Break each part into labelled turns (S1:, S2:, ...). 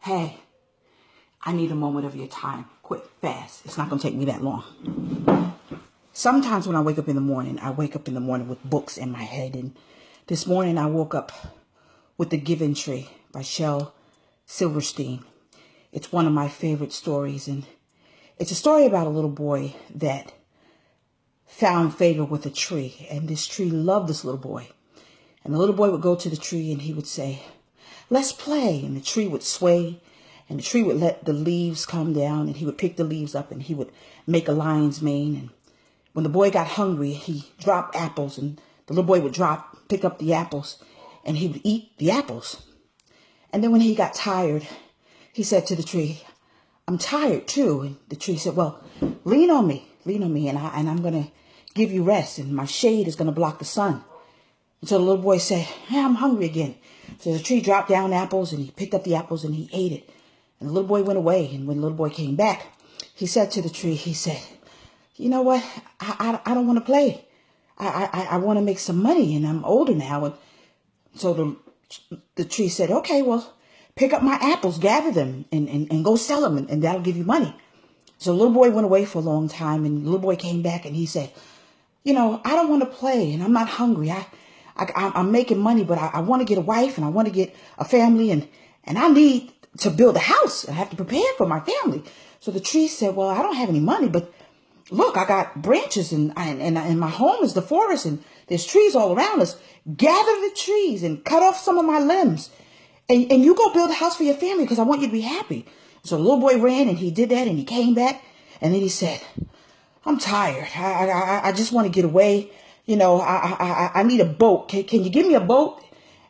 S1: Hey, I need a moment of your time. Quick, fast. It's not going to take me that long. Sometimes when I wake up in the morning, with books in my head. And this morning I woke up with The Giving Tree by Shel Silverstein. It's one of my favorite stories. And it's a story about a little boy that found favor with a tree. And this tree loved this little boy. And the little boy would go to the tree and he would say, "Let's play." And the tree would sway and the tree would let the leaves come down and he would pick the leaves up and he would make a lion's mane. And when the boy got hungry, he dropped apples and the little boy would pick up the apples and he would eat the apples. And then when he got tired, he said to the tree, "I'm tired too." And the tree said, "Well, lean on me, and I'm going to give you rest and my shade is going to block the sun." And so the little boy said, "Yeah, I'm hungry again." So the tree dropped down apples and he picked up the apples and he ate it. And the little boy went away. And when the little boy came back, he said to the tree, he said, "You know what? I don't want to play. I want to make some money and I'm older now." And so the tree said, "Okay, well, pick up my apples, gather them and go sell them and that'll give you money." So the little boy went away for a long time and the little boy came back and he said, "You know, I don't want to play and I'm not hungry. I'm making money, but I want to get a wife and I want to get a family and I need to build a house. I have to prepare for my family." So the tree said, "Well, I don't have any money, but look, I got branches and my home is the forest and there's trees all around us. Gather the trees and cut off some of my limbs and you go build a house for your family because I want you to be happy." So the little boy ran and he did that and he came back and then he said, "I'm tired. I just want to get away. You know, I need a boat. Can you give me a boat?"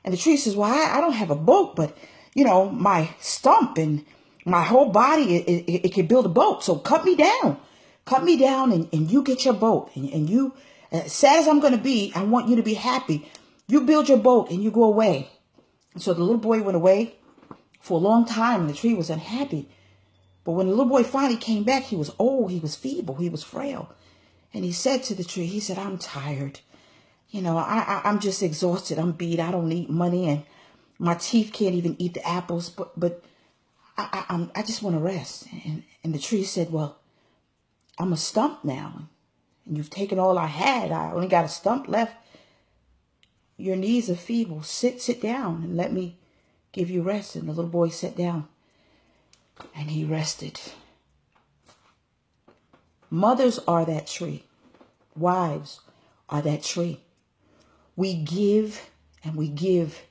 S1: And the tree says, "Well, I don't have a boat, but, you know, my stump and my whole body, it can build a boat. So cut me down and you get your boat. And you, as sad as I'm going to be, I want you to be happy. You build your boat and you go away." And so the little boy went away for a long time and the tree was unhappy. But when the little boy finally came back, he was old, he was feeble, he was frail. And he said to the tree, he said, "I'm tired. You know, I'm just exhausted. I'm beat. I don't need money and my teeth can't even eat the apples. But I just want to rest." And the tree said, "Well, I'm a stump now. And you've taken all I had. I only got a stump left. Your knees are feeble. Sit down and let me give you rest." And the little boy sat down and he rested. Mothers are that tree. Wives are that tree. We give and we give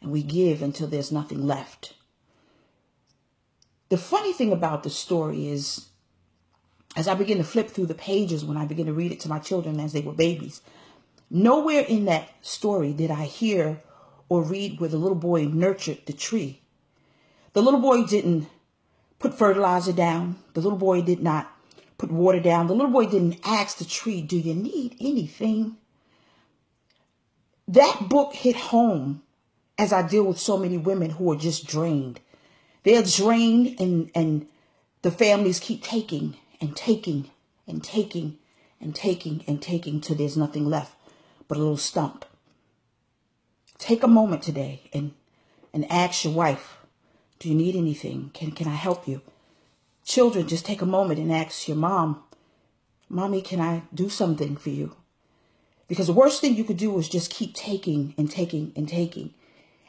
S1: and we give until there's nothing left. The funny thing about the story is, as I begin to flip through the pages when I begin to read it to my children as they were babies, nowhere in that story did I hear or read where the little boy nurtured the tree. The little boy didn't put fertilizer down. The little boy did not put water down. The little boy didn't ask the tree, "Do you need anything?" That book hit home as I deal with so many women who are just drained. They're drained and the families keep taking and taking and taking and taking and taking till there's nothing left but a little stump. Take a moment today and ask your wife, "Do you need anything? Can I help you?" Children, just take a moment and ask your mom, "Mommy, can I do something for you?" Because the worst thing you could do is just keep taking and taking and taking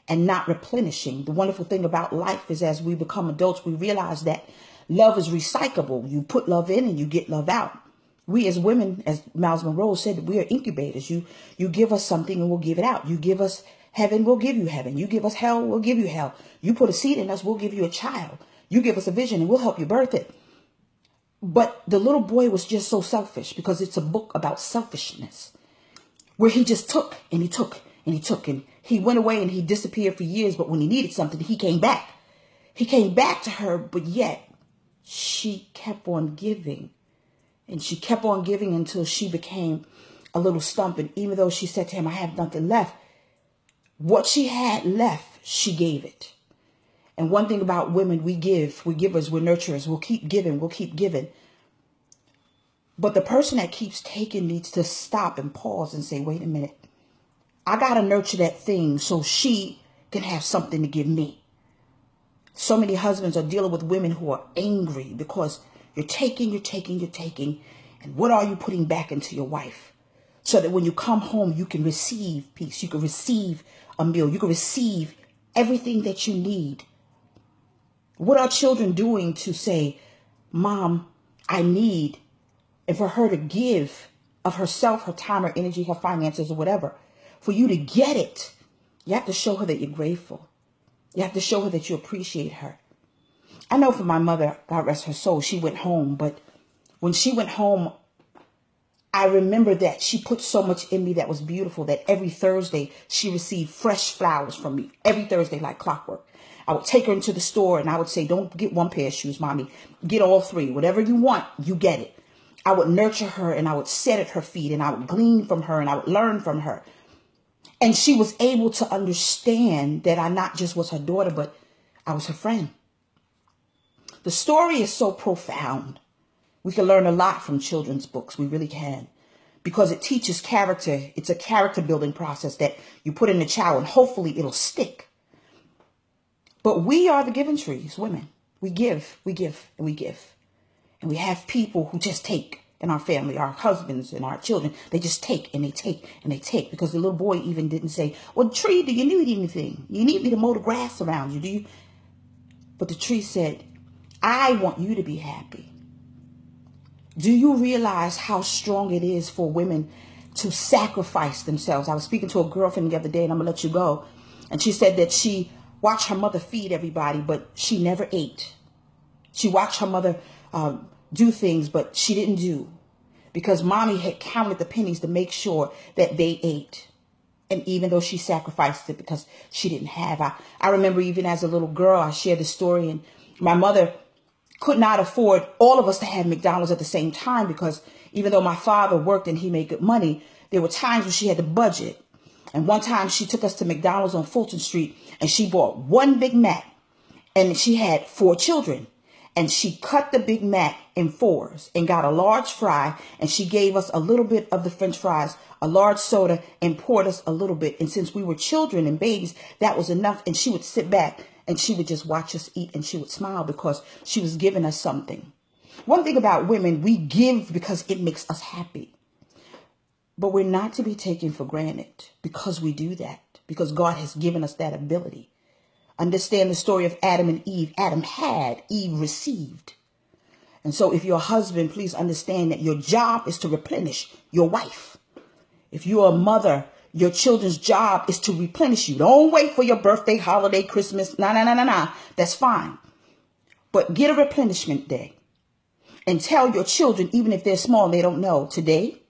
S1: and not replenishing. The wonderful thing about life is as we become adults, we realize that love is recyclable. You put love in and you get love out. We as women, as Miles Monroe said, we are incubators. You give us something and we'll give it out. You give us heaven, we'll give you heaven. You give us hell, we'll give you hell. You put a seed in us, we'll give you a child. You give us a vision and we'll help you birth it. But the little boy was just so selfish because it's a book about selfishness where he just took and he took and he took and he went away and he disappeared for years. But when he needed something, he came back. He came back to her, but yet she kept on giving and she kept on giving until she became a little stump. And even though she said to him, "I have nothing left," what she had left, she gave it. And one thing about women, we're givers, we're nurturers. We'll keep giving, we'll keep giving. But the person that keeps taking needs to stop and pause and say, "Wait a minute. I got to nurture that thing so she can have something to give me." So many husbands are dealing with women who are angry because you're taking. And what are you putting back into your wife? So that when you come home, you can receive peace. You can receive a meal. You can receive everything that you need. What are children doing to say, Mom, I need, and for her to give of herself, her time, her energy, her finances, or whatever, for you to get it, you have to show her that you're grateful. You have to show her that you appreciate her. I know for my mother, God rest her soul, she went home, but when she went home, I remember that she put so much in me that was beautiful that every Thursday she received fresh flowers from me. Every Thursday, like clockwork. I would take her into the store and I would say, don't get one pair of shoes, Mommy. Get all three. Whatever you want, you get it. I would nurture her and I would sit at her feet and I would glean from her and I would learn from her. And she was able to understand that I not just was her daughter, but I was her friend. The story is so profound. We can learn a lot from children's books. We really can. Because it teaches character. It's a character building process that you put in a child and hopefully it'll stick. But we are the giving trees, women. We give, and we give. And we have people who just take in our family, our husbands and our children. They just take and they take and they take. Because the little boy even didn't say, well, tree, do you need anything? You need me to mow the grass around you, do you? But the tree said, I want you to be happy. Do you realize how strong it is for women to sacrifice themselves? I was speaking to a girlfriend the other day, and I'm going to let you go. And she said that she watched her mother feed everybody, but she never ate. She watched her mother do things, but she didn't do. Because Mommy had counted the pennies to make sure that they ate. And even though she sacrificed it because she didn't have. I remember even as a little girl, I shared this story, and my mother could not afford all of us to have McDonald's at the same time because even though my father worked and he made good money, there were times when she had to budget. And one time she took us to McDonald's on Fulton Street and she bought one Big Mac and she had 4 children and she cut the Big Mac in 4s and got a large fry and she gave us a little bit of the French fries, a large soda and poured us a little bit. And since we were children and babies, that was enough. And she would sit back and she would just watch us eat and she would smile because she was giving us something. One thing about women, we give because it makes us happy. But we're not to be taken for granted because we do that, because God has given us that ability. Understand the story of Adam and Eve. Adam had, Eve received. And so if you're a husband, please understand that your job is to replenish your wife. If you're a mother, your children's job is to replenish you. Don't wait for your birthday, holiday, Christmas. Nah. That's fine. But get a replenishment day and tell your children, even if they're small, they don't know. Today,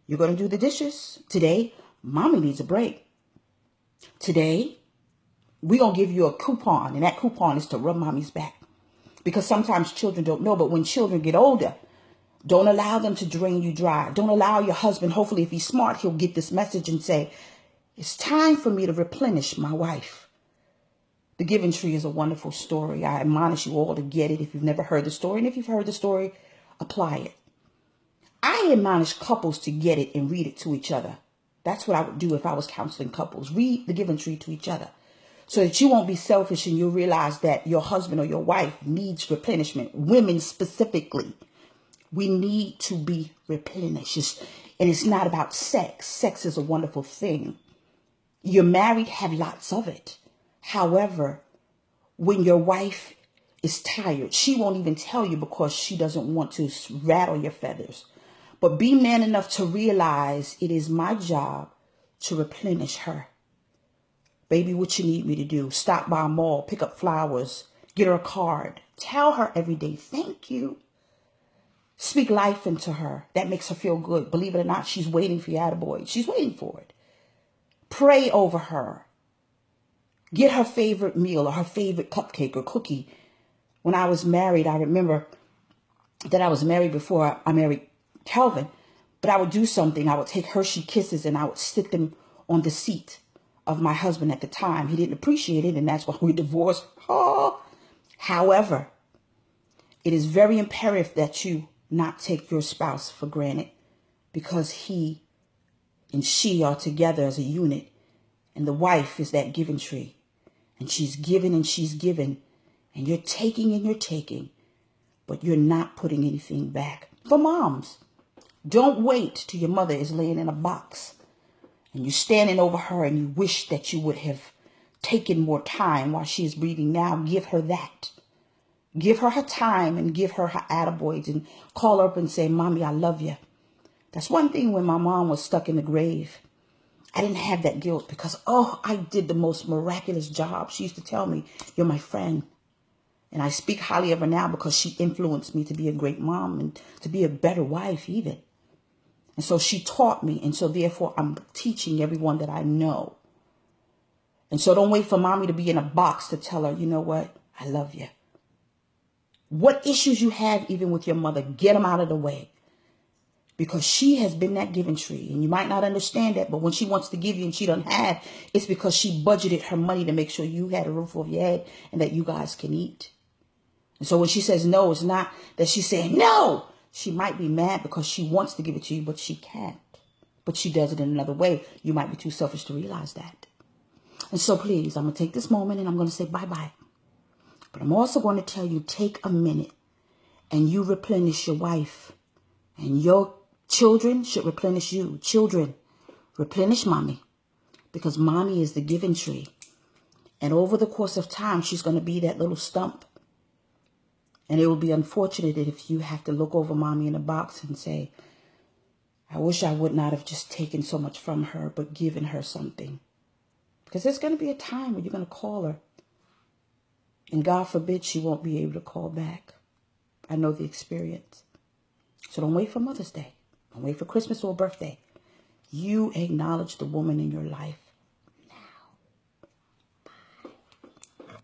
S1: you're going to do the dishes. Today, Mommy needs a break. Today, we're going to give you a coupon. And that coupon is to rub Mommy's back. Because sometimes children don't know. But when children get older, don't allow them to drain you dry. Don't allow your husband, hopefully if he's smart, he'll get this message and say, it's time for me to replenish my wife. The Giving Tree is a wonderful story. I admonish you all to get it if you've never heard the story. And if you've heard the story, apply it. I admonish couples to get it and read it to each other. That's what I would do if I was counseling couples. Read The Giving Tree to each other so that you won't be selfish and you'll realize that your husband or your wife needs replenishment. Women specifically. We need to be replenished. And it's not about sex. Sex is a wonderful thing. You're married, have lots of it. However, when your wife is tired, she won't even tell you because she doesn't want to rattle your feathers. But be man enough to realize it is my job to replenish her. Baby, what you need me to do? Stop by a mall, pick up flowers, get her a card. Tell her every day, thank you. Speak life into her. That makes her feel good. Believe it or not, she's waiting for you, attaboy. She's waiting for it. Pray over her. Get her favorite meal or her favorite cupcake or cookie. When I was married, I remember that I was married before I married Calvin. But I would do something. I would take Hershey Kisses and I would stick them on the seat of my husband at the time. He didn't appreciate it, and that's why we divorced. Oh. However, it is very imperative that you not take your spouse for granted because he and she are together as a unit. And the wife is that giving tree. And she's given and she's given. And you're taking and you're taking, but you're not putting anything back. For moms, don't wait till your mother is laying in a box and you're standing over her and you wish that you would have taken more time while she is breathing. Now give her that. Give her time and give her her attaboys and call her up and say, Mommy, I love you. That's one thing when my mom was stuck in the grave. I didn't have that guilt because, I did the most miraculous job. She used to tell me, you're my friend. And I speak highly of her now because she influenced me to be a great mom and to be a better wife even. And so she taught me. And so therefore I'm teaching everyone that I know. And so don't wait for mommy to be in a box to tell her, you know what? I love you. What issues you have even with your mother, get them out of the way. Because she has been that giving tree. And you might not understand that, but when she wants to give you and she doesn't have, it's because she budgeted her money to make sure you had a roof over your head and that you guys can eat. And so when she says no, it's not that she's saying no. She might be mad because she wants to give it to you, but she can't. But she does it in another way. You might be too selfish to realize that. And so please, I'm going to take this moment and I'm going to say bye-bye. But I'm also going to tell you, take a minute and you replenish your wife. And your children should replenish you. Children, replenish mommy. Because mommy is the giving tree. And over the course of time, she's going to be that little stump. And it will be unfortunate if you have to look over mommy in a box and say, I wish I would not have just taken so much from her, but given her something. Because there's going to be a time when you're going to call her. And God forbid she won't be able to call back. I know the experience. So don't wait for Mother's Day. Don't wait for Christmas or birthday. You acknowledge the woman in your life.